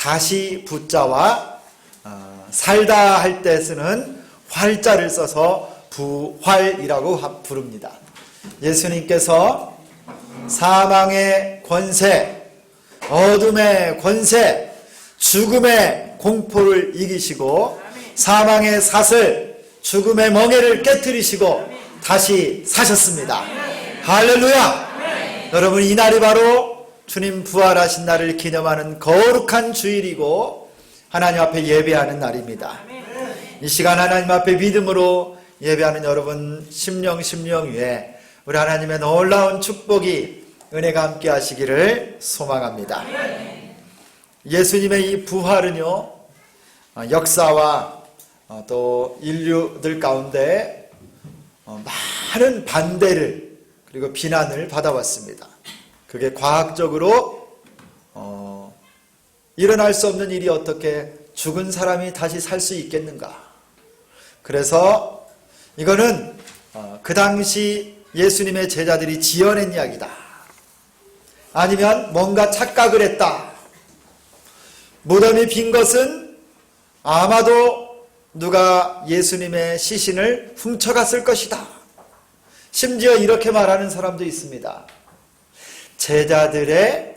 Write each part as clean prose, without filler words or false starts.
다시 부자와 살다 할 때 쓰는 활자를 써서 부활이라고 부릅니다. 예수님께서 사망의 권세, 어둠의 권세, 죽음의 공포를 이기시고 사망의 사슬, 죽음의 멍에를 깨뜨리시고 다시 사셨습니다. 할렐루야! 여러분, 이날이 바로 주님 부활하신 날을 기념하는 거룩한 주일이고 하나님 앞에 예배하는 날입니다. 이 시간 하나님 앞에 믿음으로 예배하는 여러분 심령 위에 우리 하나님의 놀라운 축복이, 은혜가 함께 하시기를 소망합니다. 예수님의 이 부활은요, 역사와 또 인류들 가운데 많은 반대를 그리고 비난을 받아왔습니다. 그게 과학적으로 일어날 수 없는 일이 어떻게 죽은 사람이 다시 살 수 있겠는가. 그래서 이거는 그 당시 예수님의 제자들이 지어낸 이야기다, 아니면 뭔가 착각을 했다, 무덤이 빈 것은 아마도 누가 예수님의 시신을 훔쳐갔을 것이다. 심지어 이렇게 말하는 사람도 있습니다. 제자들의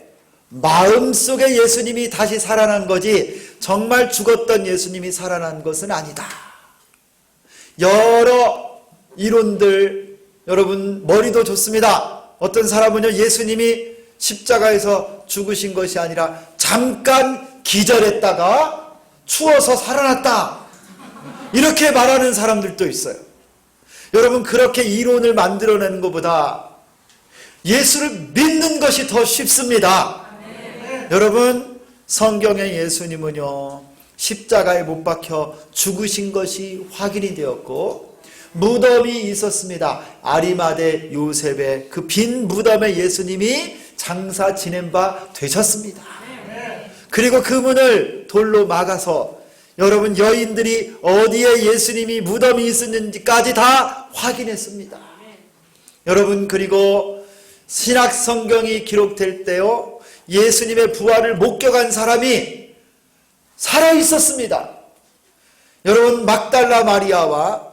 마음속에 예수님이 다시 살아난 거지 정말 죽었던 예수님이 살아난 것은 아니다. 여러 이론들, 여러분 머리도 좋습니다. 어떤 사람은요, 예수님이 십자가에서 죽으신 것이 아니라 잠깐 기절했다가 추워서 살아났다, 이렇게 말하는 사람들도 있어요. 여러분, 그렇게 이론을 만들어내는 것보다 예수를 믿는 것이 더 쉽습니다. 여러분, 성경의 예수님은요, 십자가에 못 박혀 죽으신 것이 확인이 되었고 무덤이 있었습니다. 아리마대 요셉의 그 빈 무덤에 예수님이 장사 지낸 바 되셨습니다. 그리고 그 문을 돌로 막아서 여러분, 여인들이 어디에 예수님이 무덤이 있었는지까지 다 확인했습니다. 여러분, 그리고 신약 성경이 기록될 때요, 예수님의 부활을 목격한 사람이 살아 있었습니다. 여러분, 막달라 마리아와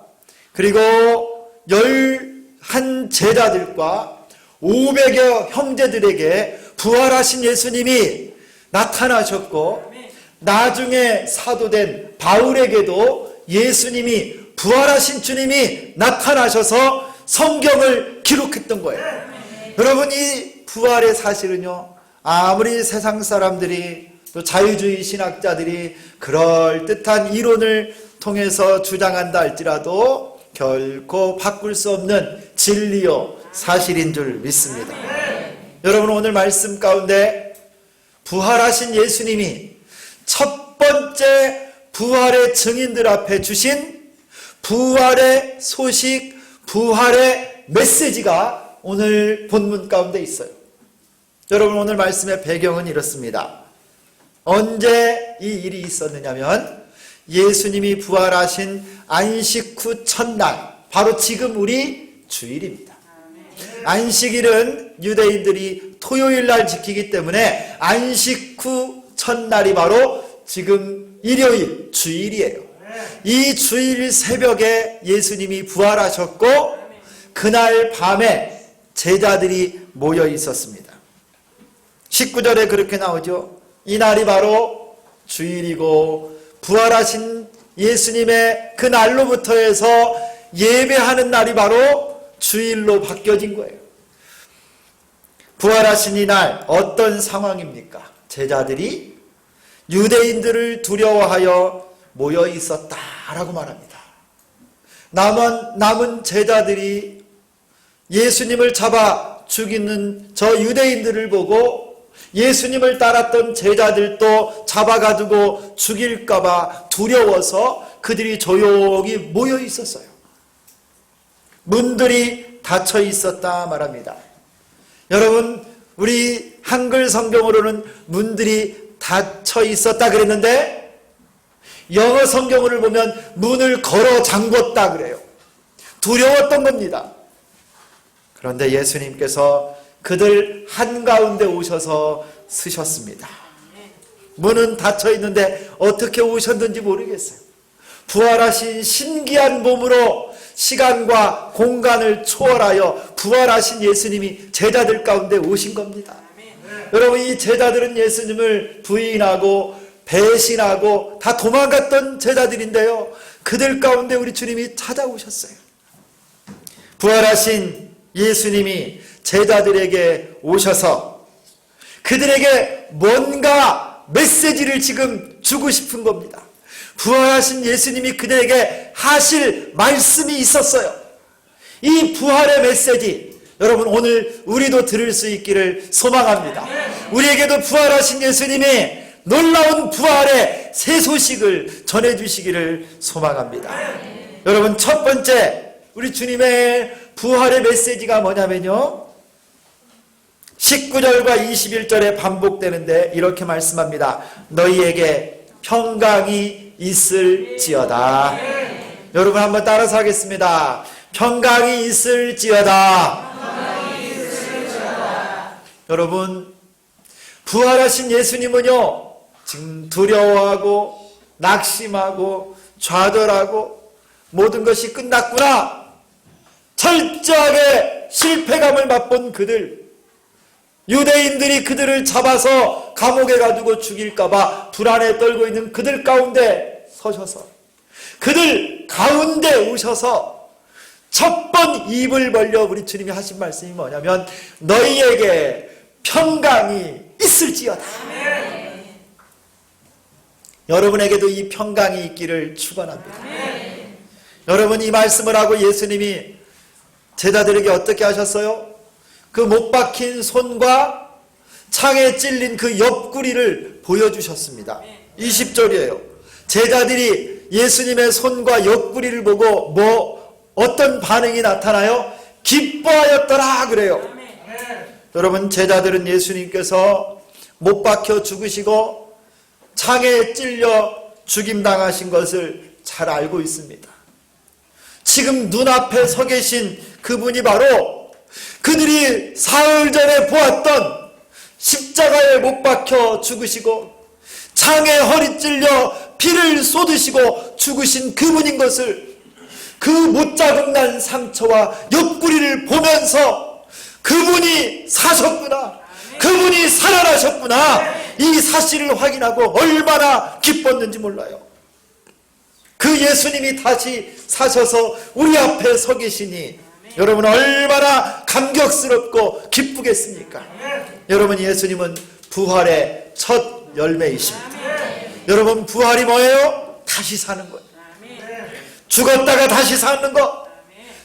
그리고 11 제자들과 500여 형제들에게 부활하신 예수님이 나타나셨고, 나중에 사도된 바울에게도 예수님이, 부활하신 주님이 나타나셔서 성경을 기록했던 거예요. 여러분, 이 부활의 사실은요, 아무리 세상 사람들이 또 자유주의 신학자들이 그럴듯한 이론을 통해서 주장한다 할지라도 결코 바꿀 수 없는 진리요 사실인 줄 믿습니다. 여러분, 오늘 말씀 가운데 부활하신 예수님이 첫 번째 부활의 증인들 앞에 주신 부활의 소식, 부활의 메시지가 오늘 본문 가운데 있어요. 여러분, 오늘 말씀의 배경은 이렇습니다. 언제 이 일이 있었느냐면 예수님이 부활하신 안식 후 첫날, 바로 지금 우리 주일입니다. 안식일은 유대인들이 토요일날 지키기 때문에 안식 후 첫날이 바로 지금 일요일, 주일이에요. 이 주일 새벽에 예수님이 부활하셨고 그날 밤에 제자들이 모여 있었습니다. 19절에 그렇게 나오죠. 이날이 바로 주일이고 부활하신 예수님의 그 날로부터 해서 예배하는 날이 바로 주일로 바뀌어진 거예요. 부활하신 이날 어떤 상황입니까? 제자들이 유대인들을 두려워하여 모여 있었다라고 말합니다. 남은 제자들이 예수님을 잡아 죽이는 저 유대인들을 보고 예수님을 따랐던 제자들도 잡아가지고 죽일까봐 두려워서 그들이 조용히 모여 있었어요. 문들이 닫혀 있었다 말합니다. 여러분, 우리 한글 성경으로는 문들이 닫혀 있었다 그랬는데 영어 성경을 보면 문을 걸어 잠궜다 그래요. 두려웠던 겁니다. 그런데 예수님께서 그들 한가운데 오셔서 서셨습니다. 문은 닫혀 있는데 어떻게 오셨는지 모르겠어요. 부활하신 신기한 몸으로 시간과 공간을 초월하여 부활하신 예수님이 제자들 가운데 오신 겁니다. 여러분, 이 제자들은 예수님을 부인하고 배신하고 다 도망갔던 제자들인데요, 그들 가운데 우리 주님이 찾아오셨어요. 부활하신 예수님이 제자들에게 오셔서 그들에게 뭔가 메시지를 지금 주고 싶은 겁니다. 부활하신 예수님이 그들에게 하실 말씀이 있었어요. 이 부활의 메시지, 여러분 오늘 우리도 들을 수 있기를 소망합니다. 우리에게도 부활하신 예수님이 놀라운 부활의 새 소식을 전해주시기를 소망합니다. 여러분, 첫 번째 우리 주님의 부활의 메시지가 뭐냐면요, 19절과 21절에 반복되는데 이렇게 말씀합니다. 너희에게 평강이 있을지어다. 여러분 한번 따라서 하겠습니다. 평강이 있을지어다. 여러분, 부활하신 예수님은요, 지금 두려워하고 낙심하고 좌절하고 모든 것이 끝났구나, 철저하게 실패감을 맛본 그들, 유대인들이 그들을 잡아서 감옥에 가두고 죽일까봐 불안에 떨고 있는 그들 가운데 서셔서, 그들 가운데 오셔서 첫 번 입을 벌려 우리 주님이 하신 말씀이 뭐냐면 너희에게 평강이 있을지어다. 여러분에게도 이 평강이 있기를 축원합니다. 여러분, 이 말씀을 하고 예수님이 제자들에게 어떻게 하셨어요? 그 못 박힌 손과 창에 찔린 그 옆구리를 보여주셨습니다. 20절이에요. 제자들이 예수님의 손과 옆구리를 보고 어떤 반응이 나타나요? 기뻐하였더라 그래요. 여러분, 제자들은 예수님께서 못 박혀 죽으시고 창에 찔려 죽임당하신 것을 잘 알고 있습니다. 지금 눈앞에 서 계신 그분이 바로 그들이 사흘 전에 보았던 십자가에 못 박혀 죽으시고 창에 허리 찔려 피를 쏟으시고 죽으신 그분인 것을, 그 못자국난 상처와 옆구리를 보면서 그분이 사셨구나, 그분이 살아나셨구나, 이 사실을 확인하고 얼마나 기뻤는지 몰라요. 그 예수님이 다시 사셔서 우리 앞에 서 계시니 여러분 얼마나 감격스럽고 기쁘겠습니까? 여러분, 예수님은 부활의 첫 열매이십니다. 여러분, 부활이 뭐예요? 다시 사는 거예요. 죽었다가 다시 사는 것,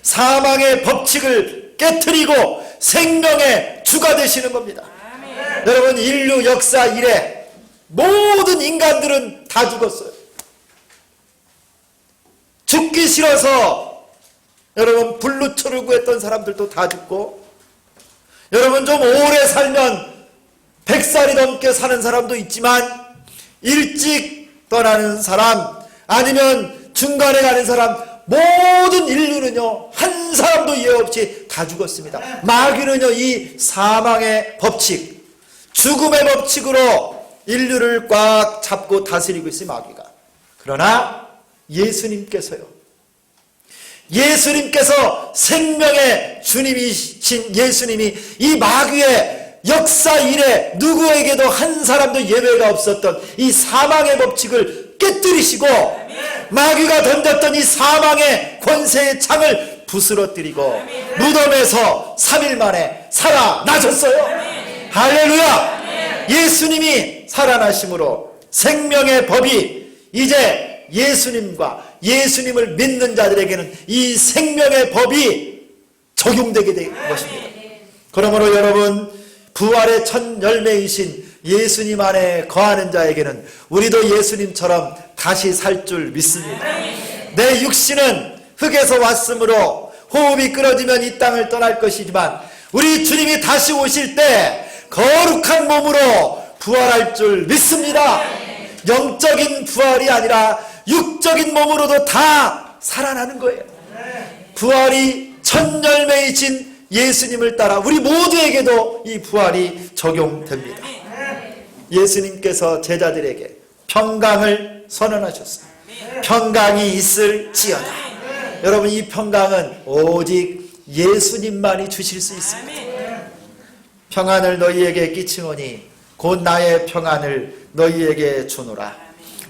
사망의 법칙을 깨트리고 생명의 주가 되시는 겁니다. 여러분, 인류 역사 이래 모든 인간들은 다 죽었어요. 죽기 싫어서 여러분 불루초를 구했던 사람들도 다 죽고, 여러분 좀 오래 살면 100살이 넘게 사는 사람도 있지만 일찍 떠나는 사람 아니면 중간에 가는 사람, 모든 인류는요 한 사람도 예외 없이 다 죽었습니다. 마귀는요 이 사망의 법칙, 죽음의 법칙으로 인류를 꽉 잡고 다스리고 있어요, 마귀가. 그러나 예수님께서요, 예수님께서 생명의 주님이신 예수님이 이 마귀의 역사 이래 누구에게도 한 사람도 예외가 없었던 이 사망의 법칙을 깨뜨리시고 마귀가 던졌던 이 사망의 권세의 창을 부스러뜨리고 무덤에서 3일 만에 살아나셨어요. 할렐루야. 예수님이 살아나심으로 생명의 법이 이제 예수님과 예수님을 믿는 자들에게는 이 생명의 법이 적용되게 된 것입니다. 그러므로 여러분, 부활의 첫 열매이신 예수님 안에 거하는 자에게는 우리도 예수님처럼 다시 살 줄 믿습니다. 내 육신은 흙에서 왔으므로 호흡이 끊어지면 이 땅을 떠날 것이지만 우리 주님이 다시 오실 때 거룩한 몸으로 부활할 줄 믿습니다. 영적인 부활이 아니라 육적인 몸으로도 다 살아나는 거예요. 부활이 첫 열매이신 예수님을 따라 우리 모두에게도 이 부활이 적용됩니다. 예수님께서 제자들에게 평강을 선언하셨어요. 평강이 있을지어다. 여러분, 이 평강은 오직 예수님만이 주실 수 있습니다. 평안을 너희에게 끼치노니 곧 나의 평안을 너희에게 주노라.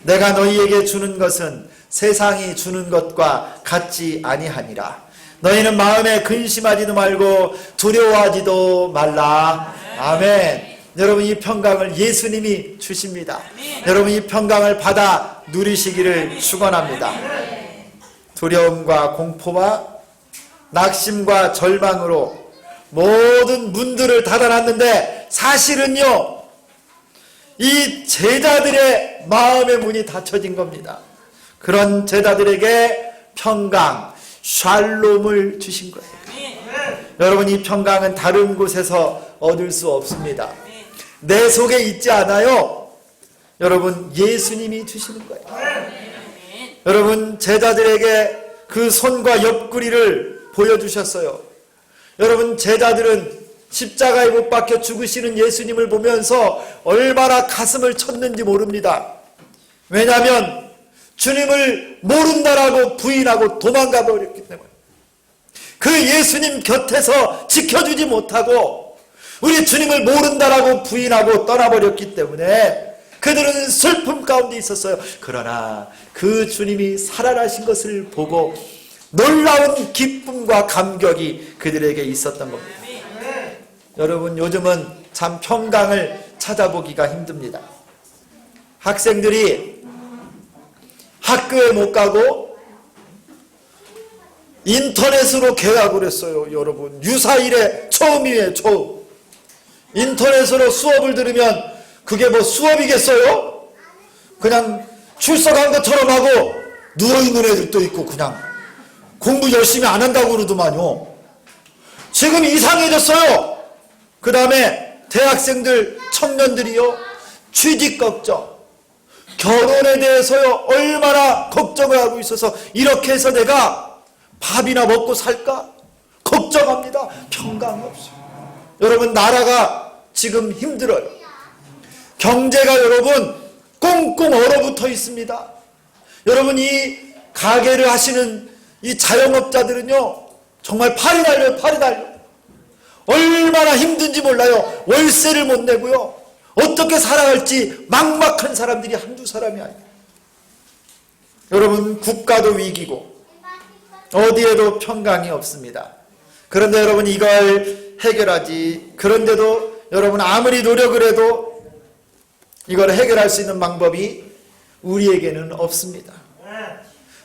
내가 너희에게 주는 것은 세상이 주는 것과 같지 아니하니라. 너희는 마음에 근심하지도 말고 두려워하지도 말라. 아멘. 여러분, 이 평강을 예수님이 주십니다. 여러분, 이 평강을 받아 누리시기를 축원합니다. 두려움과 공포와 낙심과 절망으로 모든 문들을 닫아놨는데 사실은요, 이 제자들의 마음의 문이 닫혀진 겁니다. 그런 제자들에게 평강, 샬롬을 주신 거예요. 여러분, 이 평강은 다른 곳에서 얻을 수 없습니다. 내 속에 있지 않아요. 여러분, 예수님이 주시는 거예요. 여러분, 제자들에게 그 손과 옆구리를 보여주셨어요. 여러분, 제자들은 십자가에 못 박혀 죽으시는 예수님을 보면서 얼마나 가슴을 쳤는지 모릅니다. 왜냐하면 주님을 모른다라고 부인하고 도망가 버렸기 때문에, 그 예수님 곁에서 지켜주지 못하고 우리 주님을 모른다라고 부인하고 떠나버렸기 때문에 그들은 슬픔 가운데 있었어요. 그러나 그 주님이 살아나신 것을 보고 놀라운 기쁨과 감격이 그들에게 있었던 겁니다. 여러분, 요즘은 참 평강을 찾아보기가 힘듭니다. 학생들이 학교에 못 가고 인터넷으로 개학을 했어요. 여러분, 유사일에 처음이에요. 처음. 인터넷으로 수업을 들으면 그게 뭐 수업이겠어요? 그냥 출석한 것처럼 하고 누워있는 애들도 있고 그냥 공부 열심히 안 한다고 그러더만요. 지금 이상해졌어요. 그 다음에 대학생들, 청년들이요, 취직 걱정, 결혼에 대해서요 얼마나 걱정을 하고 있어서 이렇게 해서 내가 밥이나 먹고 살까 걱정합니다. 평강이 없어요. 여러분, 나라가 지금 힘들어요. 경제가 여러분 꽁꽁 얼어붙어 있습니다. 여러분, 이 가게를 하시는 이 자영업자들은요 정말 팔이 달려요. 팔이 달려. 얼마나 힘든지 몰라요. 월세를 못 내고요, 어떻게 살아갈지 막막한 사람들이 한두 사람이 아니에요. 여러분, 국가도 위기고 어디에도 평강이 없습니다. 그런데 여러분, 이걸 해결하지, 그런데도 여러분 아무리 노력을 해도 이걸 해결할 수 있는 방법이 우리에게는 없습니다.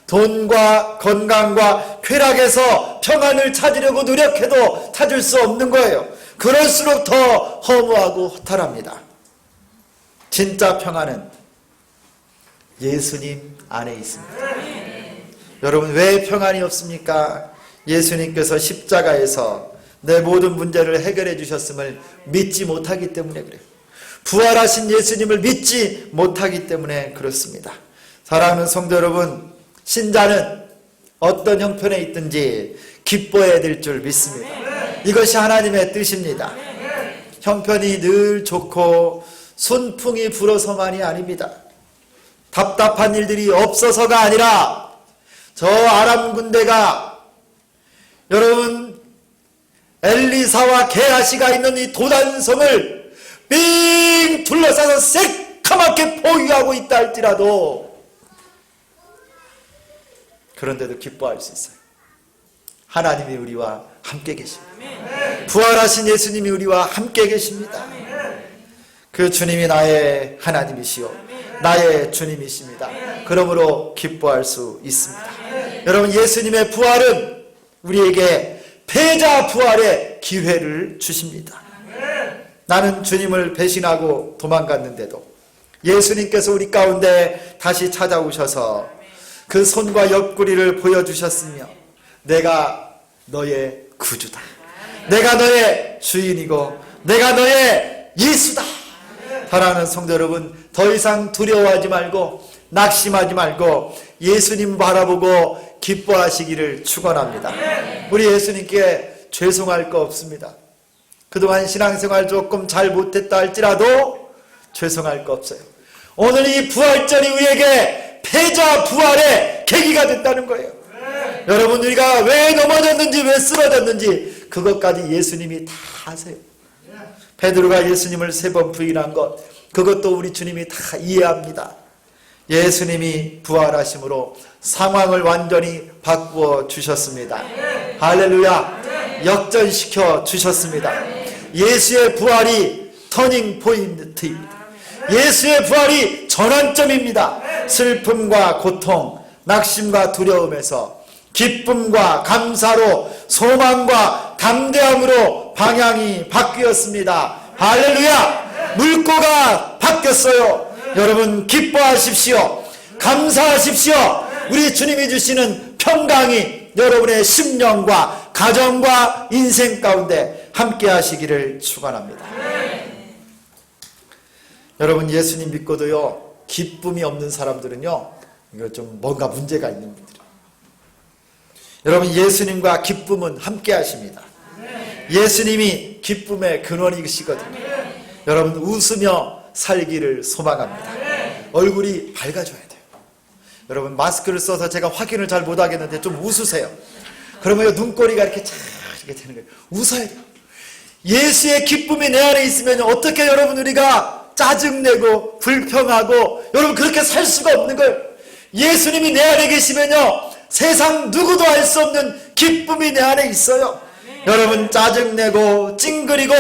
돈과 건강과 쾌락에서 평안을 찾으려고 노력해도 찾을 수 없는 거예요. 그럴수록 더 허무하고 허탈합니다. 진짜 평안은 예수님 안에 있습니다. 여러분, 왜 평안이 없습니까? 예수님께서 십자가에서 내 모든 문제를 해결해 주셨음을 믿지 못하기 때문에 그래요. 부활하신 예수님을 믿지 못하기 때문에 그렇습니다. 사랑하는 성도 여러분, 신자는 어떤 형편에 있든지 기뻐해야 될 줄 믿습니다. 이것이 하나님의 뜻입니다. 형편이 늘 좋고 순풍이 불어서만이 아닙니다. 답답한 일들이 없어서가 아니라 저 아람 군대가 여러분 엘리사와 게하시가 있는 이 도단성을 삥 둘러싸서 새카맣게 포위하고 있다 할지라도 그런데도 기뻐할 수 있어요. 하나님이 우리와 함께 계십니다. 부활하신 예수님이 우리와 함께 계십니다. 그 주님이 나의 하나님이시요 나의 주님이십니다. 그러므로 기뻐할 수 있습니다. 여러분, 예수님의 부활은 우리에게 패자 부활의 기회를 주십니다. 나는 주님을 배신하고 도망갔는데도 예수님께서 우리 가운데 다시 찾아오셔서 그 손과 옆구리를 보여주셨으며 내가 너의 구주다, 내가 너의 주인이고 내가 너의 예수다. 사랑하는 성도 여러분, 더 이상 두려워하지 말고 낙심하지 말고 예수님 바라보고 기뻐하시기를 축원합니다. 우리 예수님께 죄송할 거 없습니다. 그동안 신앙생활 조금 잘 못했다 할지라도 죄송할 거 없어요. 오늘 이 부활절이 우리에게 패자 부활의 계기가 됐다는 거예요. 여러분, 우리가 왜 넘어졌는지, 왜 쓰러졌는지 그것까지 예수님이 다 아세요. 베드로가 예수님을 3번 부인한 것, 그것도 우리 주님이 다 이해합니다. 예수님이 부활하심으로 상황을 완전히 바꾸어 주셨습니다. 할렐루야. 역전시켜 주셨습니다. 예수의 부활이 터닝 포인트입니다. 예수의 부활이 전환점입니다. 슬픔과 고통, 낙심과 두려움에서 기쁨과 감사로, 소망과 담대함으로 방향이 바뀌었습니다. 할렐루야. 물꼬가 바뀌었어요. 여러분, 기뻐하십시오. 감사하십시오. 우리 주님이 주시는 평강이 여러분의 심령과 가정과 인생 가운데 함께 하시기를 축원합니다. 여러분, 예수님 믿고도요, 기쁨이 없는 사람들은요, 이거 좀 뭔가 문제가 있는 분들이에요. 여러분, 예수님과 기쁨은 함께 하십니다. 예수님이 기쁨의 근원이시거든요. 여러분, 웃으며 살기를 소망합니다. 얼굴이 밝아져야 돼요. 여러분, 마스크를 써서 제가 확인을 잘 못하겠는데 좀 웃으세요. 그러면 눈꼬리가 이렇게 쫙 이렇게 되는 거예요. 웃어야 돼요. 예수의 기쁨이 내 안에 있으면 어떻게 여러분 우리가 짜증내고 불평하고 여러분 그렇게 살 수가 없는 거예요. 예수님이 내 안에 계시면요, 세상 누구도 알 수 없는 기쁨이 내 안에 있어요. 여러분, 짜증내고 찡그리고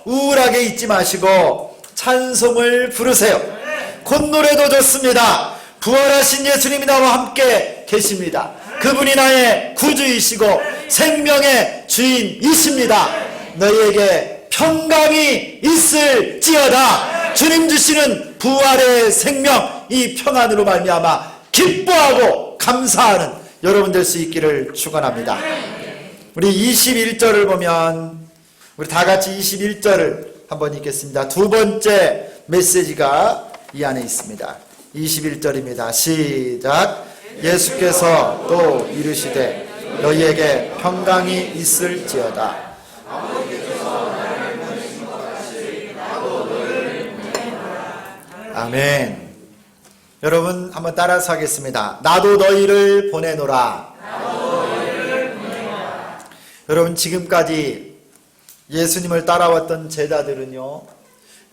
우울하게 있지 마시고 찬송을 부르세요. 콧노래도 좋습니다. 부활하신 예수님이 나와 함께 계십니다. 그분이 나의 구주이시고 생명의 주인이십니다. 너희에게 평강이 있을지어다. 주님 주시는 부활의 생명, 이 평안으로 말미암아 기뻐하고 감사하는 여러분 될 수 있기를 축원합니다. 우리 21절을 보면, 우리 다 같이 21절을 한번 읽겠습니다. 두 번째 메시지가 이 안에 있습니다. 21절입니다. 시작. 예수께서 또 이르시되 너희에게 평강이 있을지어다. 아멘. 여러분 한번 따라서 하겠습니다. 나도 너희를 보내노라. 여러분, 지금까지 예수님을 따라왔던 제자들은요,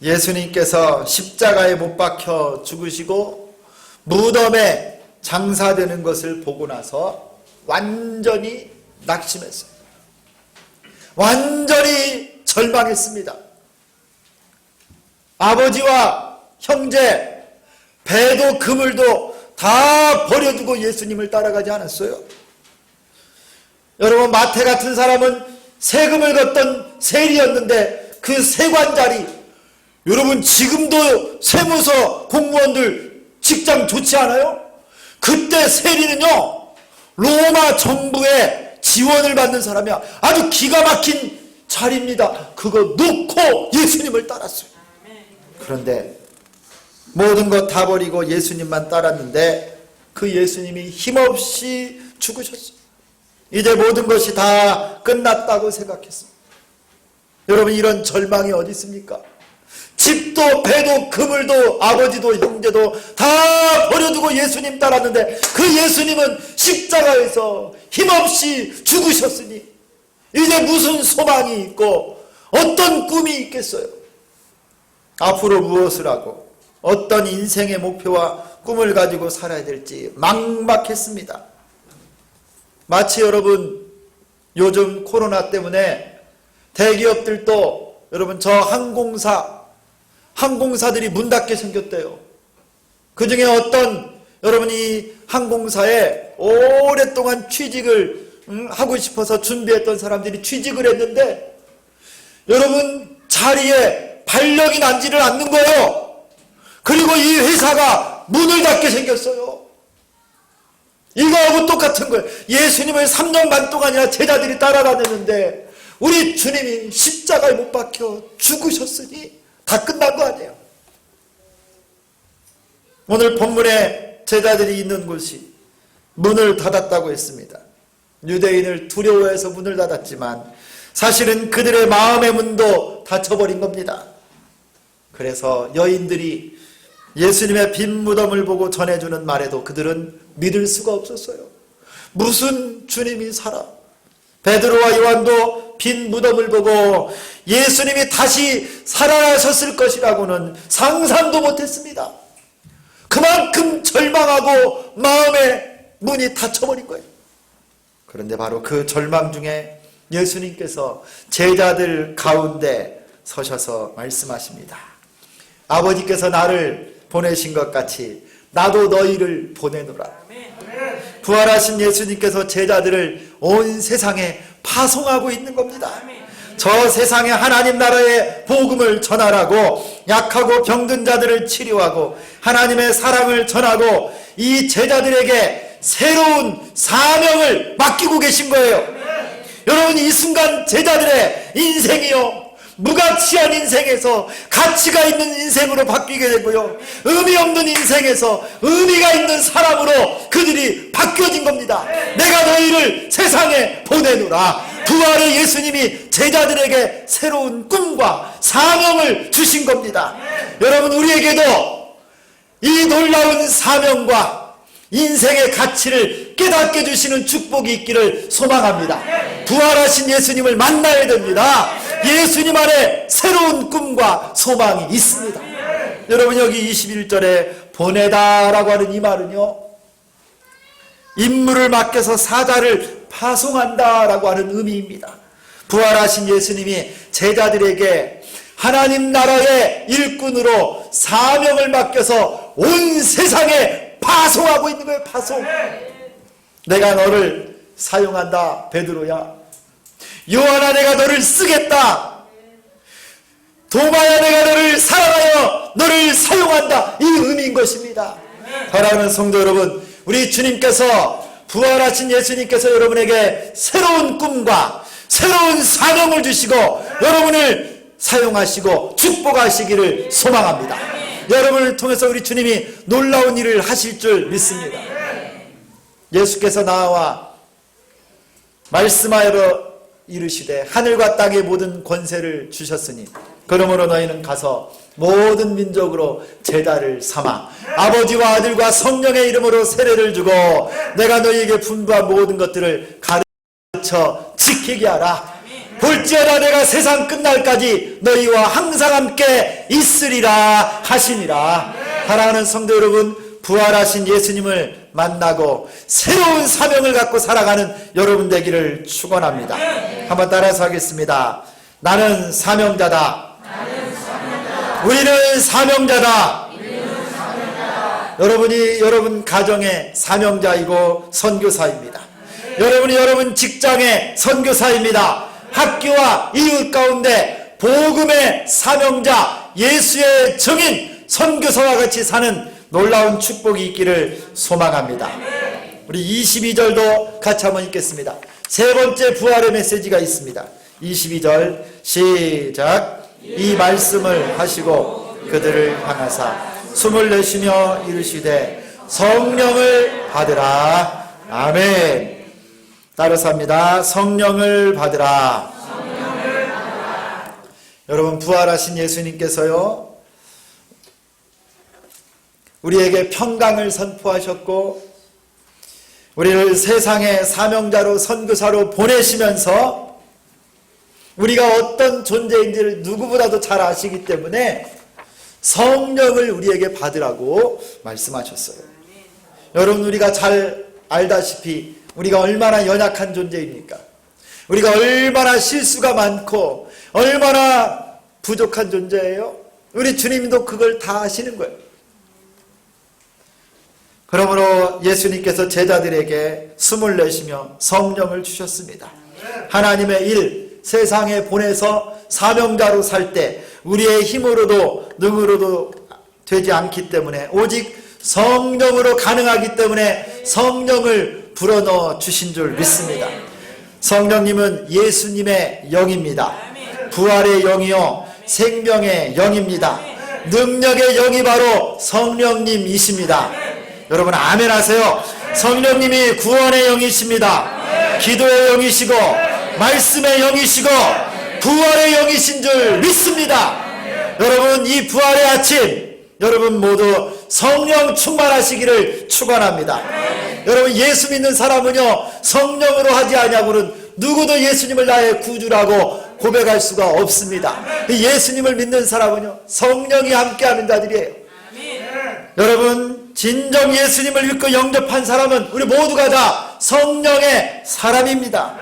예수님께서 십자가에 못 박혀 죽으시고 무덤에 장사되는 것을 보고 나서 완전히 낙심했어요. 완전히 절망했습니다. 아버지와 형제, 배도 그물도 다 버려두고 예수님을 따라가지 않았어요. 여러분, 마태 같은 사람은 세금을 걷던 세리였는데 그 세관 자리, 여러분 지금도 세무서 공무원들 직장 좋지 않아요? 그때 세리는요, 로마 정부의 지원을 받는 사람이야. 아주 기가 막힌 자리입니다. 그거 놓고 예수님을 따랐어요. 그런데 모든 것 다 버리고 예수님만 따랐는데 그 예수님이 힘없이 죽으셨어요. 이제 모든 것이 다 끝났다고 생각했어요. 여러분, 이런 절망이 어디 있습니까? 집도 배도 그물도 아버지도 형제도 다 버려두고 예수님 따랐는데 그 예수님은 십자가에서 힘없이 죽으셨으니 이제 무슨 소망이 있고 어떤 꿈이 있겠어요? 앞으로 무엇을 하고 어떤 인생의 목표와 꿈을 가지고 살아야 될지 막막했습니다. 마치 여러분, 요즘 코로나 때문에 대기업들도 여러분 저 항공사들이 문 닫게 생겼대요. 그 중에 어떤 여러분이 항공사에 오랫동안 취직을 하고 싶어서 준비했던 사람들이 취직을 했는데 여러분 자리에 발령이 나지를 않는 거예요. 그리고 이 회사가 문을 닫게 생겼어요. 이거하고 똑같은 거예요. 예수님을 3년 반 동안이나 제자들이 따라다녔는데 우리 주님이 십자가에 못 박혀 죽으셨으니 다 끝난 거 아니에요. 오늘 본문에 제자들이 있는 곳이 문을 닫았다고 했습니다. 유대인을 두려워해서 문을 닫았지만 사실은 그들의 마음의 문도 닫혀버린 겁니다. 그래서 여인들이 예수님의 빈 무덤을 보고 전해주는 말에도 그들은 믿을 수가 없었어요. 무슨 주님이 살아? 베드로와 요한도 빈 무덤을 보고 예수님이 다시 살아나셨을 것이라고는 상상도 못했습니다. 그만큼 절망하고 마음의 문이 닫혀버린 거예요. 그런데 바로 그 절망 중에 예수님께서 제자들 가운데 서셔서 말씀하십니다. 아버지께서 나를 보내신 것 같이 나도 너희를 보내노라. 부활하신 예수님께서 제자들을 온 세상에 파송하고 있는 겁니다. 저 세상에 하나님 나라의 복음을 전하라고, 약하고 병든 자들을 치료하고 하나님의 사랑을 전하고 이 제자들에게 새로운 사명을 맡기고 계신 거예요. 여러분, 이 순간 제자들의 인생이요, 무가치한 인생에서 가치가 있는 인생으로 바뀌게 되고요, 의미 없는 인생에서 의미가 있는 사람으로 그들이 바뀌어진 겁니다. 내가 너희를 세상에 보내노라. 부활의 예수님이 제자들에게 새로운 꿈과 사명을 주신 겁니다. 여러분, 우리에게도 이 놀라운 사명과 인생의 가치를 깨닫게 주시는 축복이 있기를 소망합니다. 부활하신 예수님을 만나야 됩니다. 예수님 안에 새로운 꿈과 소망이 있습니다. 여러분, 여기 21절에 보내다라고 하는 이 말은요, 임무를 맡겨서 사자를 파송한다라고 하는 의미입니다. 부활하신 예수님이 제자들에게 하나님 나라의 일꾼으로 사명을 맡겨서 온 세상에 파송하고 있는 거예요. 파송. 내가 너를 사용한다, 베드로야. 요한아, 내가 너를 쓰겠다. 도마야, 내가 너를 사랑하여 너를 사용한다. 이 의미인 것입니다. 사랑하는 성도 여러분, 우리 주님께서, 부활하신 예수님께서 여러분에게 새로운 꿈과 새로운 사명을 주시고 여러분을 사용하시고 축복하시기를 소망합니다. 여러분을 통해서 우리 주님이 놀라운 일을 하실 줄 믿습니다. 예수께서 나와 말씀하여 이르시되 하늘과 땅의 모든 권세를 주셨으니 그러므로 너희는 가서 모든 민족으로 제자를 삼아 아버지와 아들과 성령의 이름으로 세례를 주고 내가 너희에게 분부한 모든 것들을 가르쳐 지키게 하라. 볼지어다 내가 세상 끝날까지 너희와 항상 함께 있으리라 하시니라. 사랑하는 성도 여러분, 부활하신 예수님을 만나고 새로운 사명을 갖고 살아가는 여러분 되기를 축원합니다. 한번 따라서 하겠습니다. 나는 사명자다. 우리는 사명자다. 여러분이 여러분 가정의 사명자이고 선교사입니다. 여러분이 여러분 직장의 선교사입니다. 학교와 이웃 가운데 복음의 사명자, 예수의 증인, 선교사와 같이 사는 놀라운 축복이 있기를 소망합니다. 우리 22절도 같이 한번 읽겠습니다. 세 번째 부활의 메시지가 있습니다. 22절 시작. 이 말씀을 하시고 그들을 향하사 숨을 내쉬며 이르시되 성령을 받으라. 아멘. 따라서 합니다. 성령을 받으라. 여러분, 부활하신 예수님께서요, 우리에게 평강을 선포하셨고 우리를 세상의 사명자로 선교사로 보내시면서 우리가 어떤 존재인지를 누구보다도 잘 아시기 때문에 성령을 우리에게 받으라고 말씀하셨어요. 여러분, 우리가 잘 알다시피 우리가 얼마나 연약한 존재입니까? 우리가 얼마나 실수가 많고 얼마나 부족한 존재예요? 우리 주님도 그걸 다 아시는 거예요. 그러므로 예수님께서 제자들에게 숨을 내쉬며 성령을 주셨습니다. 하나님의 일, 세상에 보내서 사명자로 살 때 우리의 힘으로도 능으로도 되지 않기 때문에 오직 성령으로 가능하기 때문에 성령을 불어넣어 주신 줄 믿습니다. 성령님은 예수님의 영입니다. 부활의 영이요 생명의 영입니다. 능력의 영이 바로 성령님이십니다. 여러분 아멘 하세요. 성령님이 구원의 영이십니다. 기도의 영이시고 말씀의 영이시고 부활의 영이신 줄 믿습니다. 여러분 이 부활의 아침 여러분 모두 성령 충만하시기를 축원합니다. 여러분 예수 믿는 사람은요 성령으로 하지 아니하고는 누구도 예수님을 나의 구주라고 고백할 수가 없습니다. 예수님을 믿는 사람은요 성령이 함께하는 자들이에요. 여러분 진정 예수님을 믿고 영접한 사람은 우리 모두가 다 성령의 사람입니다.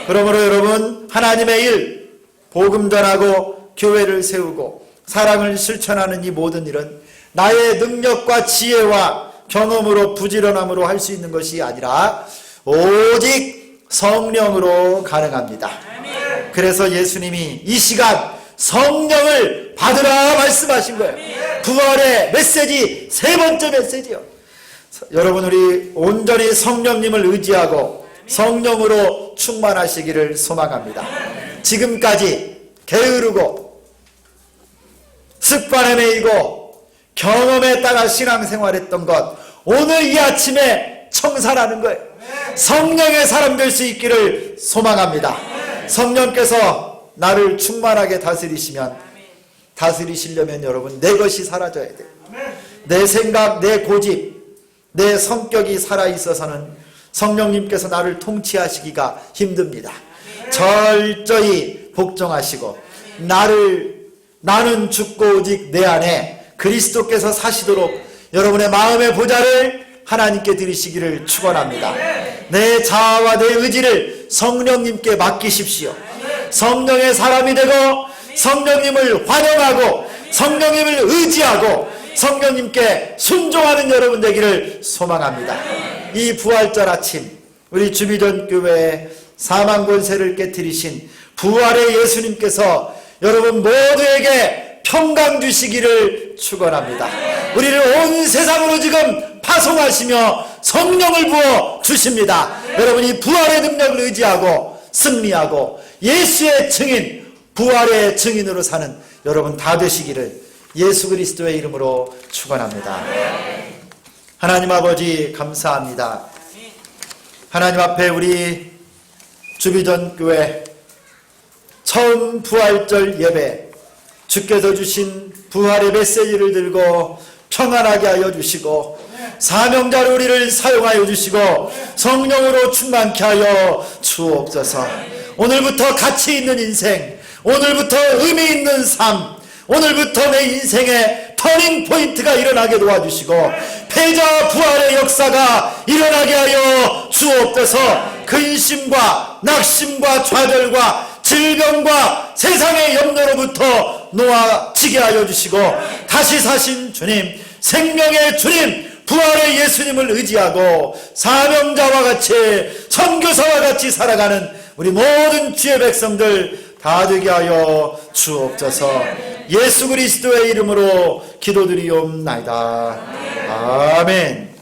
그러므로 여러분 하나님의 일, 복음 전하고 교회를 세우고 사랑을 실천하는 이 모든 일은 나의 능력과 지혜와 경험으로 부지런함으로 할 수 있는 것이 아니라 오직 성령으로 가능합니다. 그래서 예수님이 이 시간 성령을 받으라 말씀하신 거예요. 부활의 메시지 세 번째 메시지요. 여러분 우리 온전히 성령님을 의지하고 성령으로 충만하시기를 소망합니다. 지금까지 게으르고 습관에 매이고 경험에 따라 신앙생활했던 것 오늘 이 아침에 청산하는 거예요. 성령의 사람 될 수 있기를 소망합니다. 성령께서 나를 충만하게 다스리시려면 여러분 내 것이 사라져야 돼요. 내 생각, 내 고집, 내 성격이 살아있어서는 성령님께서 나를 통치하시기가 힘듭니다. 철저히 복종하시고 나는 죽고 오직 내 안에 그리스도께서 사시도록 여러분의 마음의 보좌를 하나님께 드리시기를 축원합니다. 내 자아와 내 의지를 성령님께 맡기십시오. 성령의 사람이 되고 성령님을 환영하고 성령님을 의지하고 성령님께 순종하는 여러분 되기를 소망합니다. 이 부활절 아침 우리 주비전 교회에 사망 권세를 깨뜨리신 부활의 예수님께서 여러분 모두에게 평강 주시기를 축원합니다. 우리를 온 세상으로 지금 파송하시며 성령을 부어 주십니다. 여러분 이 부활의 능력을 의지하고 승리하고 예수의 증인, 부활의 증인으로 사는 여러분 다 되시기를 예수 그리스도의 이름으로 축원합니다. 하나님 아버지 감사합니다. 하나님 앞에 우리 주비전 교회 처음 부활절 예배 주께서 주신 부활의 메시지를 들고 평안하게 하여 주시고 사명자로 우리를 사용하여 주시고 성령으로 충만케 하여 주옵소서. 오늘부터 가치 있는 인생, 오늘부터 의미 있는 삶, 오늘부터 내 인생에 터닝 포인트가 일어나게 도와주시고 패자 부활의 역사가 일어나게 하여 주옵소서. 근심과 낙심과 좌절과 질병과 세상의 염려로부터 놓아지게 하여 주시고 다시 사신 주님, 생명의 주님, 부활의 예수님을 의지하고 사명자와 같이 선교사와 같이 살아가는 우리 모든 주의 백성들 다 되게 하여 주옵소서. 예수 그리스도의 이름으로 기도드리옵나이다. 아멘.